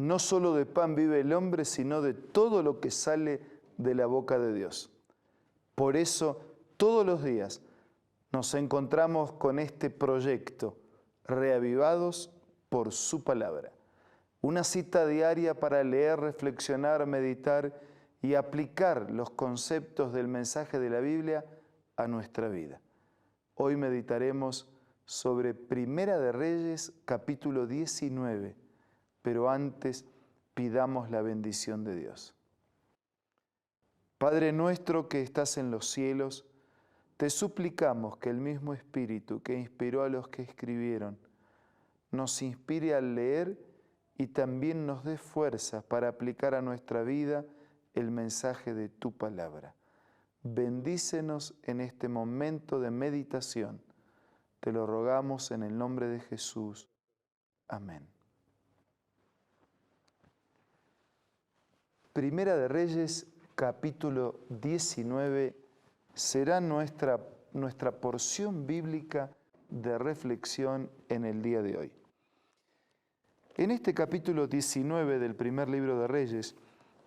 no solo de pan vive el hombre, sino de todo lo que sale de la boca de Dios. Por eso, todos los días nos encontramos con este proyecto, reavivados por su palabra. Una cita diaria para leer, reflexionar, meditar y aplicar los conceptos del mensaje de la Biblia a nuestra vida. Hoy meditaremos sobre Primera de Reyes, capítulo 19, pero antes pidamos la bendición de Dios. Padre nuestro que estás en los cielos, te suplicamos que el mismo Espíritu que inspiró a los que escribieron, nos inspire al leer y también nos dé fuerzas para aplicar a nuestra vida el mensaje de tu palabra. Bendícenos en este momento de meditación. Te lo rogamos en el nombre de Jesús. Amén. Primera de Reyes, capítulo 19, será nuestra porción bíblica de reflexión en el día de hoy. En este capítulo 19 del primer libro de Reyes,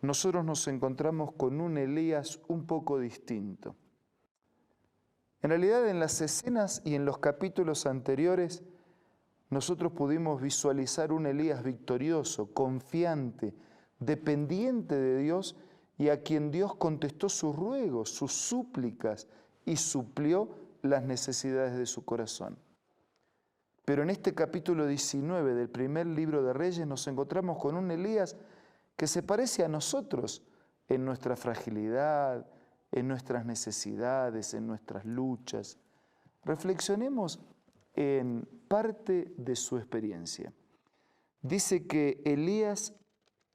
nosotros nos encontramos con un Elías un poco distinto. En realidad, en las escenas y en los capítulos anteriores, nosotros pudimos visualizar un Elías victorioso, confiante, dependiente de Dios y a quien Dios contestó sus ruegos, sus súplicas y suplió las necesidades de su corazón. Pero en este capítulo 19 del primer libro de Reyes nos encontramos con un Elías que se parece a nosotros en nuestra fragilidad, en nuestras necesidades, en nuestras luchas. Reflexionemos en parte de su experiencia. Dice que Elías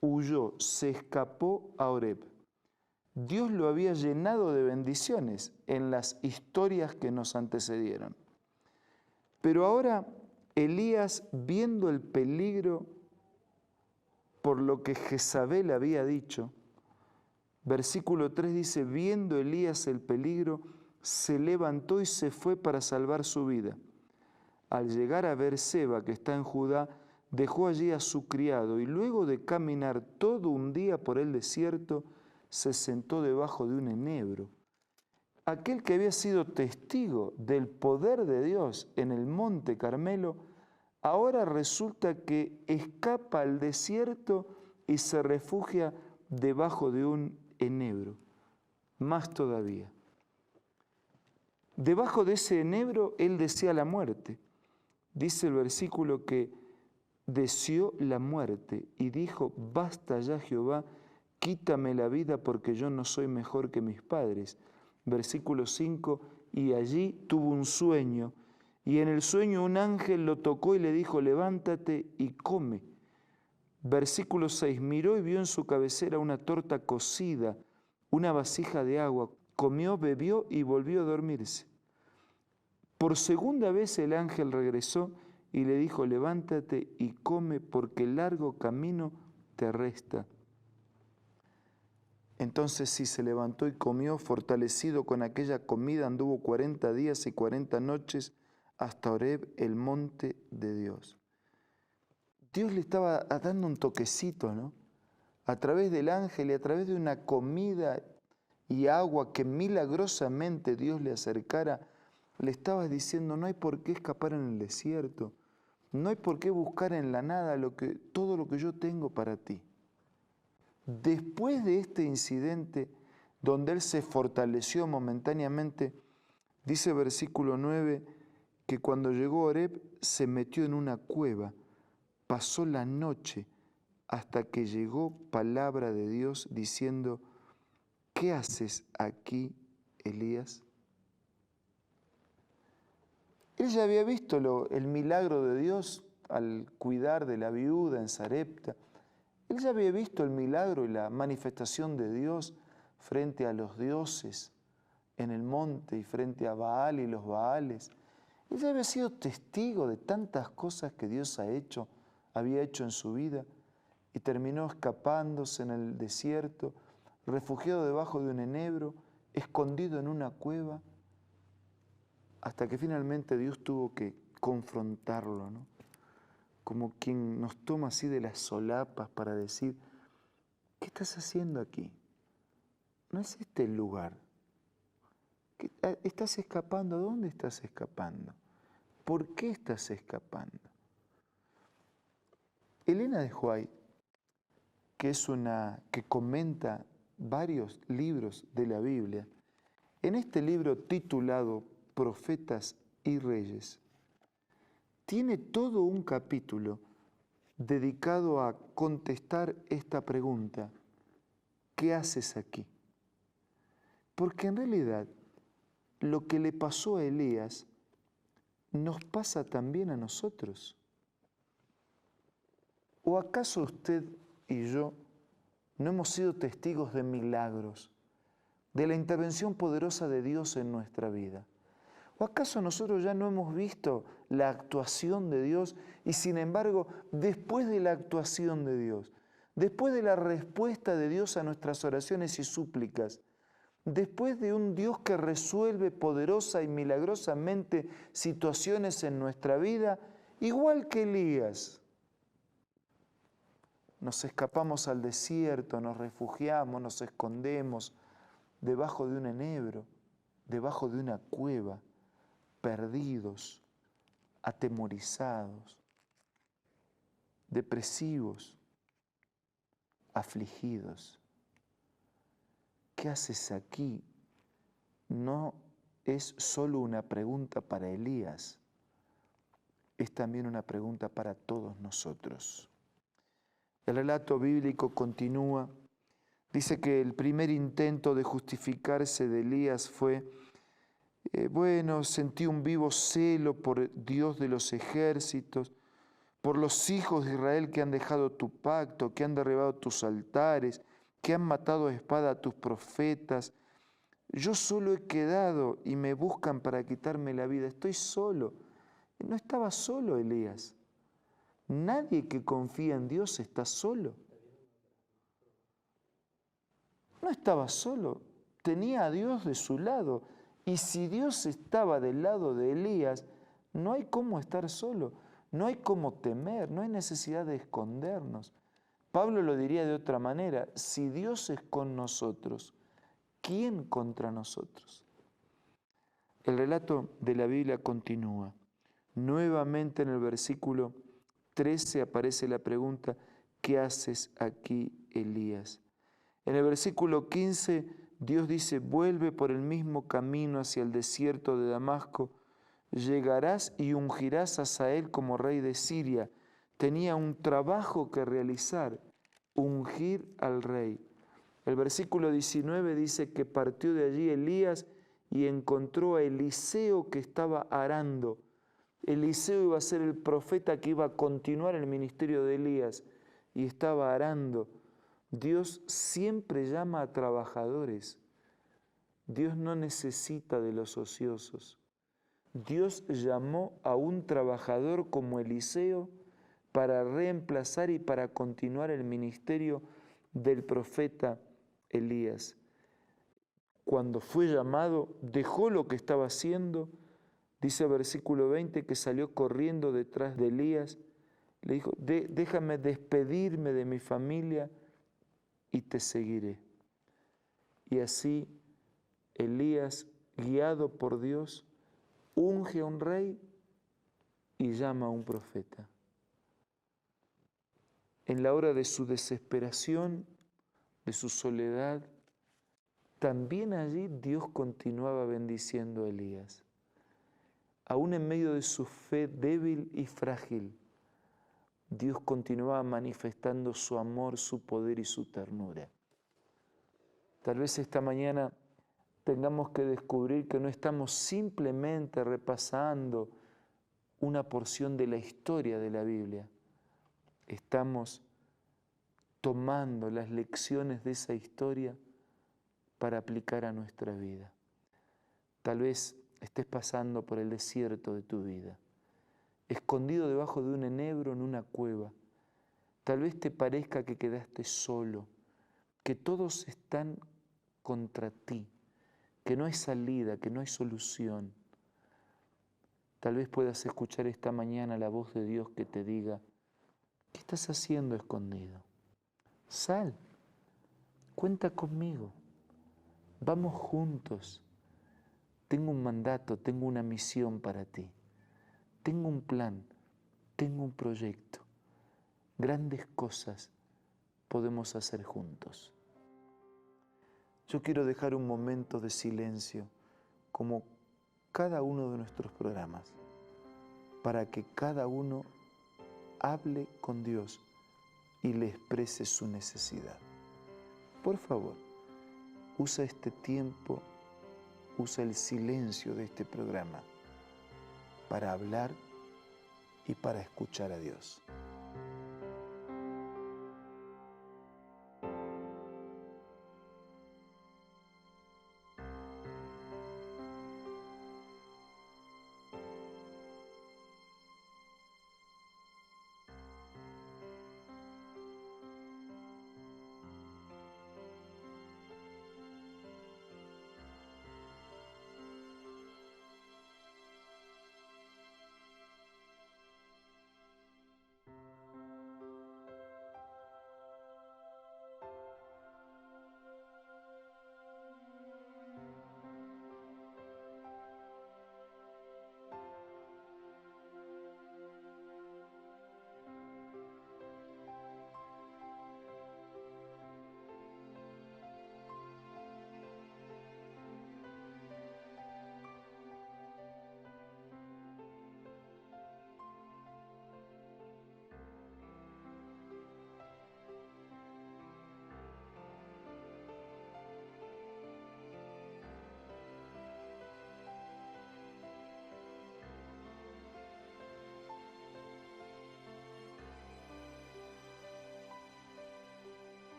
huyó, se escapó a Horeb. Dios lo había llenado de bendiciones en las historias que nos antecedieron. Pero ahora Elías, viendo el peligro por lo que Jezabel había dicho, versículo 3 dice, viendo Elías el peligro, se levantó y se fue para salvar su vida. Al llegar a Beerseba, que está en Judá, dejó allí a su criado y luego de caminar todo un día por el desierto, se sentó debajo de un enebro. Aquel que había sido testigo del poder de Dios en el monte Carmelo, ahora resulta que escapa al desierto y se refugia debajo de un enebro. Más todavía. Debajo de ese enebro él desea la muerte. Dice el versículo que deseó la muerte y dijo, basta ya Jehová, quítame la vida porque yo no soy mejor que mis padres. Versículo 5, y allí tuvo un sueño, y en el sueño un ángel lo tocó y le dijo, levántate y come. Versículo 6, miró y vio en su cabecera una torta cocida, una vasija de agua, comió, bebió y volvió a dormirse. Por segunda vez el ángel regresó y le dijo, levántate y come porque el largo camino te resta. Entonces sí se levantó y comió, fortalecido con aquella comida, anduvo 40 días y 40 noches hasta Horeb, el monte de Dios. Dios le estaba dando un toquecito, ¿no? A través del ángel y a través de una comida y agua que milagrosamente Dios le acercara, le estaba diciendo, no hay por qué escapar en el desierto, no hay por qué buscar en la nada todo lo que yo tengo para ti. Después de este incidente, donde él se fortaleció momentáneamente, dice versículo 9, que cuando llegó a Horeb se metió en una cueva, pasó la noche hasta que llegó palabra de Dios diciendo, ¿qué haces aquí, Elías? Él ya había visto el milagro de Dios al cuidar de la viuda en Sarepta. Él ya había visto el milagro y la manifestación de Dios frente a los dioses en el monte y frente a Baal y los Baales. Él ya había sido testigo de tantas cosas que Dios había hecho en su vida y terminó escapándose en el desierto, refugiado debajo de un enebro, escondido en una cueva, hasta que finalmente Dios tuvo que confrontarlo, ¿no? como quien nos toma así de las solapas para decir, ¿qué estás haciendo aquí? No es este el lugar. ¿Estás escapando? ¿Dónde estás escapando? ¿Por qué estás escapando? Elena de White, que comenta varios libros de la Biblia, en este libro titulado Profetas y Reyes, tiene todo un capítulo dedicado a contestar esta pregunta: ¿qué haces aquí? Porque en realidad lo que le pasó a Elías nos pasa también a nosotros. ¿O acaso usted y yo no hemos sido testigos de milagros, de la intervención poderosa de Dios en nuestra vida? ¿O acaso nosotros ya no hemos visto la actuación de Dios y sin embargo, después de la actuación de Dios, después de la respuesta de Dios a nuestras oraciones y súplicas, después de un Dios que resuelve poderosa y milagrosamente situaciones en nuestra vida, igual que Elías, nos escapamos al desierto, nos refugiamos, nos escondemos debajo de un enebro, debajo de una cueva, perdidos, atemorizados, depresivos, afligidos. ¿Qué haces aquí? No es solo una pregunta para Elías, es también una pregunta para todos nosotros. El relato bíblico continúa, dice que el primer intento de justificarse de Elías fue: sentí un vivo celo por Dios de los ejércitos, por los hijos de Israel que han dejado tu pacto, que han derribado tus altares, que han matado a espada a tus profetas. Yo solo he quedado y me buscan para quitarme la vida. Estoy solo. No estaba solo Elías. Nadie que confía en Dios está solo. No estaba solo. Tenía a Dios de su lado. Y si Dios estaba del lado de Elías, no hay cómo estar solo. No hay cómo temer. No hay necesidad de escondernos. Pablo lo diría de otra manera: si Dios es con nosotros, ¿quién contra nosotros? El relato de la Biblia continúa. Nuevamente en el versículo 13 aparece la pregunta: ¿qué haces aquí, Elías? En el versículo 15 Dios dice: vuelve por el mismo camino hacia el desierto de Damasco, llegarás y ungirás a Hazael como rey de Siria. Tenía un trabajo que realizar: ungir al rey. El versículo 19 dice que partió de allí Elías y encontró a Eliseo que estaba arando. Eliseo iba a ser el profeta que iba a continuar el ministerio de Elías y estaba arando. Dios siempre llama a trabajadores. Dios no necesita de los ociosos. Dios llamó a un trabajador como Eliseo para reemplazar y para continuar el ministerio del profeta Elías. Cuando fue llamado, dejó lo que estaba haciendo. Dice el versículo 20 que salió corriendo detrás de Elías. Le dijo: déjame despedirme de mi familia y te seguiré. Y así Elías, guiado por Dios, unge a un rey y llama a un profeta. En la hora de su desesperación, de su soledad, también allí Dios continuaba bendiciendo a Elías. Aún en medio de su fe débil y frágil, Dios continuaba manifestando su amor, su poder y su ternura. Tal vez esta mañana tengamos que descubrir que no estamos simplemente repasando una porción de la historia de la Biblia. Estamos tomando las lecciones de esa historia para aplicar a nuestra vida. Tal vez estés pasando por el desierto de tu vida, escondido debajo de un enebro en una cueva. Tal vez te parezca que quedaste solo, que todos están contra ti, que no hay salida, que no hay solución. Tal vez puedas escuchar esta mañana la voz de Dios que te diga: estás haciendo escondido? Sal, cuenta conmigo, vamos juntos. Tengo un mandato, tengo una misión para ti. Tengo un plan, tengo un proyecto. Grandes cosas podemos hacer juntos. Yo quiero dejar un momento de silencio, como cada uno de nuestros programas, para que cada uno hable con Dios y le exprese su necesidad. Por favor, usa este tiempo, usa el silencio de este programa para hablar y para escuchar a Dios.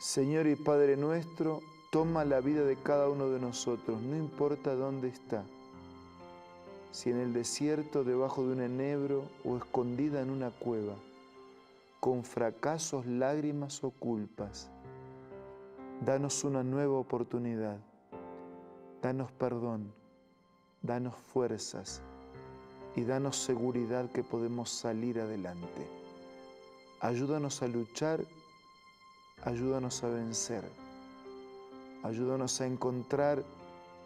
Señor y Padre nuestro, toma la vida de cada uno de nosotros, no importa dónde está, si en el desierto, debajo de un enebro o escondida en una cueva, con fracasos, lágrimas o culpas. Danos una nueva oportunidad, danos perdón, danos fuerzas y danos seguridad que podemos salir adelante. Ayúdanos a luchar. Ayúdanos a vencer, ayúdanos a encontrar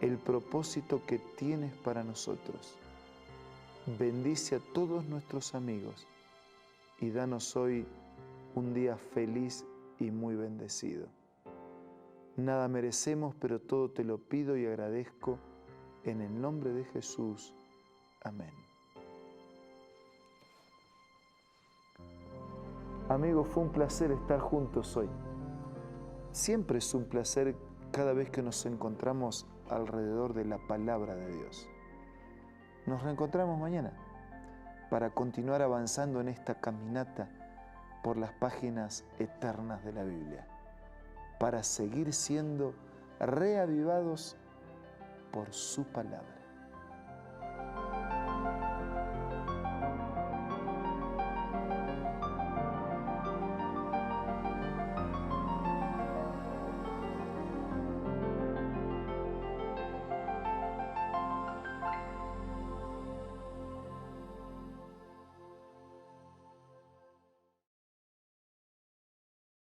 el propósito que tienes para nosotros. Bendice a todos nuestros amigos y danos hoy un día feliz y muy bendecido. Nada merecemos, pero todo te lo pido y agradezco en el nombre de Jesús. Amén. Amigos, fue un placer estar juntos hoy. Siempre es un placer cada vez que nos encontramos alrededor de la palabra de Dios. Nos reencontramos mañana para continuar avanzando en esta caminata por las páginas eternas de la Biblia, para seguir siendo reavivados por su palabra.